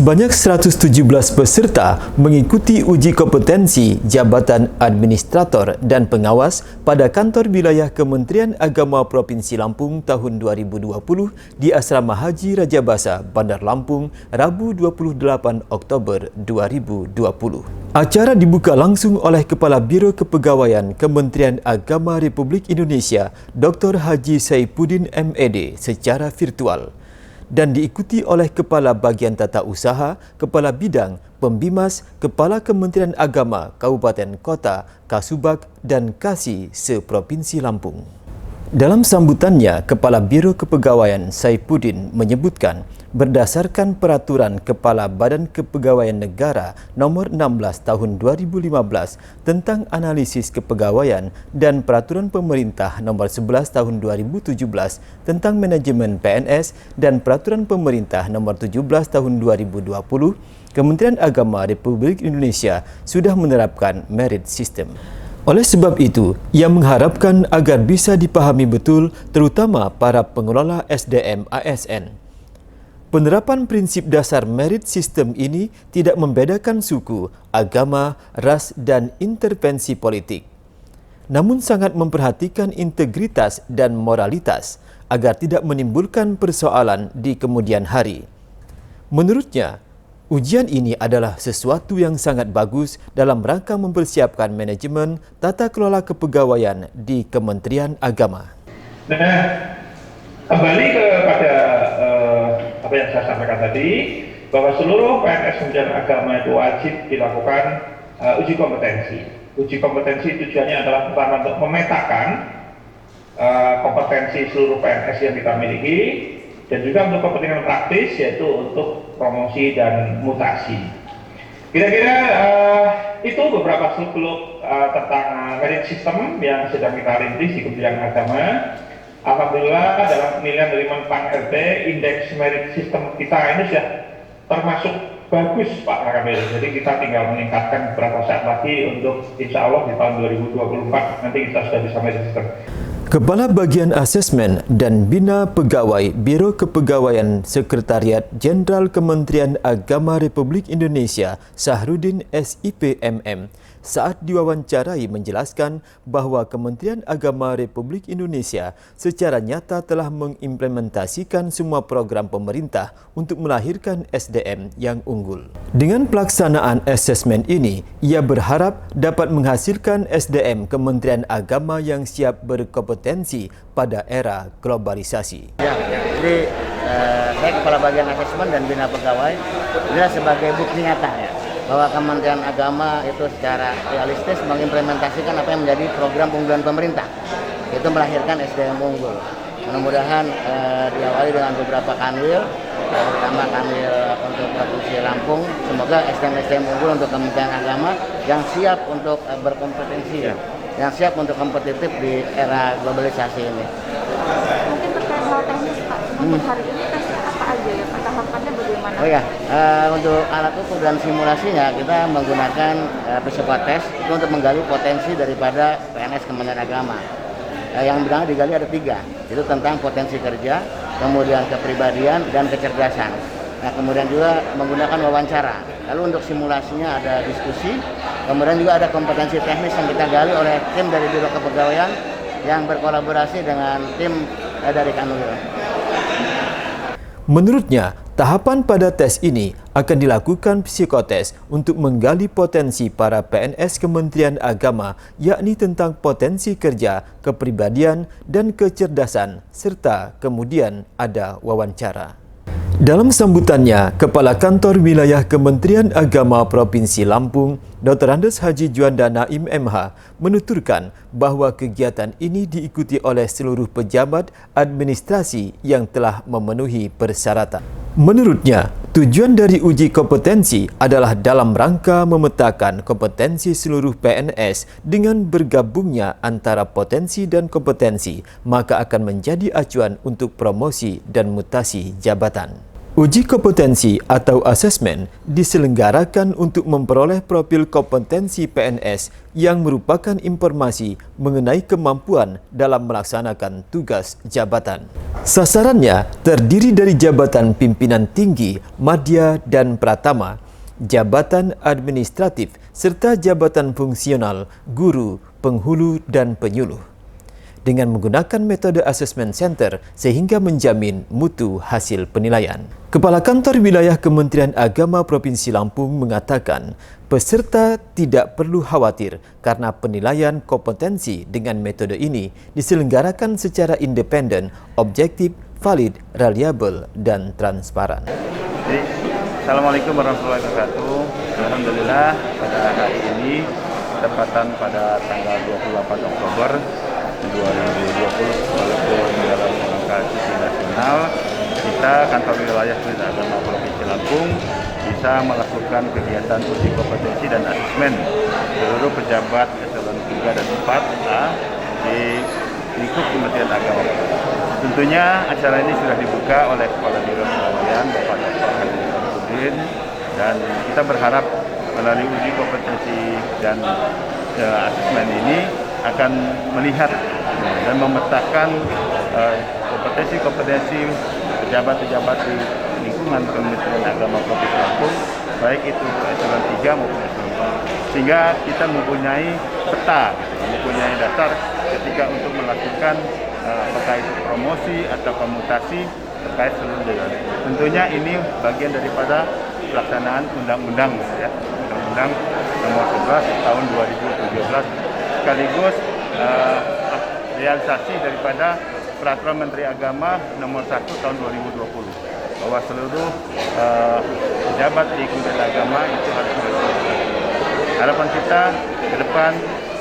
Sebanyak 117 peserta mengikuti uji kompetensi Jabatan Administrator dan Pengawas pada Kantor Wilayah Kementerian Agama Provinsi Lampung tahun 2020 di Asrama Haji Raja Basa, Bandar Lampung, Rabu 28 Oktober 2020. Acara dibuka langsung oleh Kepala Biro Kepegawaian Kementerian Agama Republik Indonesia, Dr. Haji Saipuddin MED secara virtual dan diikuti oleh Kepala Bagian Tata Usaha, Kepala Bidang, Pembimas, Kepala Kementerian Agama, Kabupaten Kota, Kasubag, dan Kasi se-Provinsi Lampung. Dalam sambutannya, Kepala Biro Kepegawaian Saipuddin menyebutkan berdasarkan Peraturan Kepala Badan Kepegawaian Negara Nomor 16 Tahun 2015 tentang Analisis Kepegawaian dan Peraturan Pemerintah Nomor 11 Tahun 2017 tentang Manajemen PNS dan Peraturan Pemerintah Nomor 17 Tahun 2020, Kementerian Agama Republik Indonesia sudah menerapkan merit system. Oleh sebab itu, ia mengharapkan agar bisa dipahami betul terutama para pengelola SDM ASN. Penerapan prinsip dasar merit system ini tidak membedakan suku, agama, ras, dan intervensi politik. Namun sangat memperhatikan integritas dan moralitas agar tidak menimbulkan persoalan di kemudian hari. Menurutnya, ujian ini adalah sesuatu yang sangat bagus dalam rangka mempersiapkan manajemen tata kelola kepegawaian di Kementerian Agama. Nah, kembali kepada apa yang saya sampaikan tadi, bahwa seluruh PNS Kementerian Agama itu wajib dilakukan uji kompetensi. Uji kompetensi tujuannya adalah pertama untuk memetakan kompetensi seluruh PNS yang kita miliki, dan juga untuk kepentingan praktis, yaitu untuk promosi dan mutasi. Kira-kira itu beberapa seluk-beluk tentang merit system yang sedang kita rintis di Kementerian Agama. Alhamdulillah dalam penilaian dari Menpan RT, indeks merit system kita ini sudah termasuk bagus, Pak Kamil. Jadi kita tinggal meningkatkan beberapa saat lagi untuk insya Allah di tahun 2024 nanti kita sudah bisa merit system. Kepala Bagian Asesmen dan Bina Pegawai Biro Kepegawaian Sekretariat Jenderal Kementerian Agama Republik Indonesia, Sahrudin SIPMM, saat diwawancarai menjelaskan bahwa Kementerian Agama Republik Indonesia secara nyata telah mengimplementasikan semua program pemerintah untuk melahirkan SDM yang unggul. Dengan pelaksanaan asesmen ini, ia berharap dapat menghasilkan SDM Kementerian Agama yang siap berkompetensi pada era globalisasi. Jadi saya Kepala Bagian Asesmen dan Bina Pegawai adalah sebagai bukti nyata bahwa Kementerian Agama itu secara realistis mengimplementasikan apa yang menjadi program unggulan pemerintah, itu melahirkan SDM unggul. Mudah-mudahan diawali dengan beberapa kanwil, terutama kanwil untuk Provinsi Lampung. Semoga SDM unggul untuk Kementerian Agama yang siap untuk berkompetensi, yang siap untuk kompetitif di era globalisasi ini. Mungkin terkait hal teknis, Pak, untuk hari ini tesnya apa aja ya, Pak? Tahapannya bagaimana? Oh ya, untuk alat ukur dan simulasinya kita menggunakan psikotest itu untuk menggali potensi daripada PNS Kementerian Agama. Yang bidangnya digali ada 3, itu tentang potensi kerja, kemudian kepribadian, dan kecerdasan. Nah, kemudian juga menggunakan wawancara. Lalu untuk simulasinya ada diskusi, kemudian juga ada kompetensi teknis yang kita gali oleh tim dari Biro Kepegawaian yang berkolaborasi dengan tim dari Kanwil. Menurutnya, tahapan pada tes ini akan dilakukan psikotes untuk menggali potensi para PNS Kementerian Agama, yakni tentang potensi kerja, kepribadian, dan kecerdasan, serta kemudian ada wawancara. Dalam sambutannya, Kepala Kantor Wilayah Kementerian Agama Provinsi Lampung, Dr. Andes Haji Juanda Naim MH, menuturkan bahwa kegiatan ini diikuti oleh seluruh pejabat administrasi yang telah memenuhi persyaratan. Menurutnya, tujuan dari uji kompetensi adalah dalam rangka memetakan kompetensi seluruh PNS dengan bergabungnya antara potensi dan kompetensi, maka akan menjadi acuan untuk promosi dan mutasi jabatan. Uji kompetensi atau asesmen diselenggarakan untuk memperoleh profil kompetensi PNS yang merupakan informasi mengenai kemampuan dalam melaksanakan tugas jabatan. Sasarannya terdiri dari jabatan pimpinan tinggi, madya dan pratama, jabatan administratif, serta jabatan fungsional, guru, penghulu dan penyuluh. Dengan menggunakan metode asesmen center sehingga menjamin mutu hasil penilaian. Kepala Kantor Wilayah Kementerian Agama Provinsi Lampung mengatakan peserta tidak perlu khawatir karena penilaian kompetensi dengan metode ini diselenggarakan secara independen, objektif, valid, reliable, dan transparan. Assalamualaikum warahmatullahi wabarakatuh. Alhamdulillah pada hari ini tepatan pada tanggal 28 Oktober 2020 walaupun dalam rangka cuti nasional, kita Kantor Wilayah Kementerian Agama Provinsi Lampung bisa melakukan kegiatan uji kompetensi dan asesmen seluruh pejabat eselon 3 dan 4A di lingkup Kementerian Agama. Tentunya acara ini sudah dibuka oleh Kepala Biro Kepegawaian Bapak Dr. Haji Samsudin, dan kita berharap melalui uji kompetensi dan asesmen ini akan melihat dan memetakan kompetensi-kompetensi pejabat-pejabat di lingkungan Kementerian Agama Provinsi Lampung, baik itu eselon 3 maupun eselon 4, sehingga kita mempunyai peta, mempunyai dasar ketika untuk melakukan apakah itu promosi atau komutasi terkait seluruh jajaran. Tentunya ini bagian daripada pelaksanaan undang-undang, ya, Undang-Undang Nomor 11 Tahun 2017, sekaligus realisasi daripada Peraturan Menteri Agama Nomor 1 Tahun 2020, bahwa seluruh pejabat di Kementerian Agama itu harus berkoordinasi. Harapan kita ke depan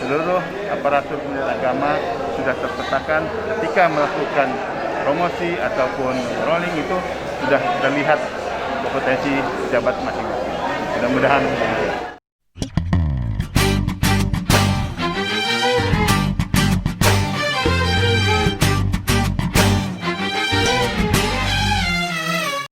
seluruh aparatur Kementerian Agama sudah terpetakan ketika melakukan promosi ataupun rolling itu sudah terlihat kompetensi pejabat masing-masing. Mudah-mudahan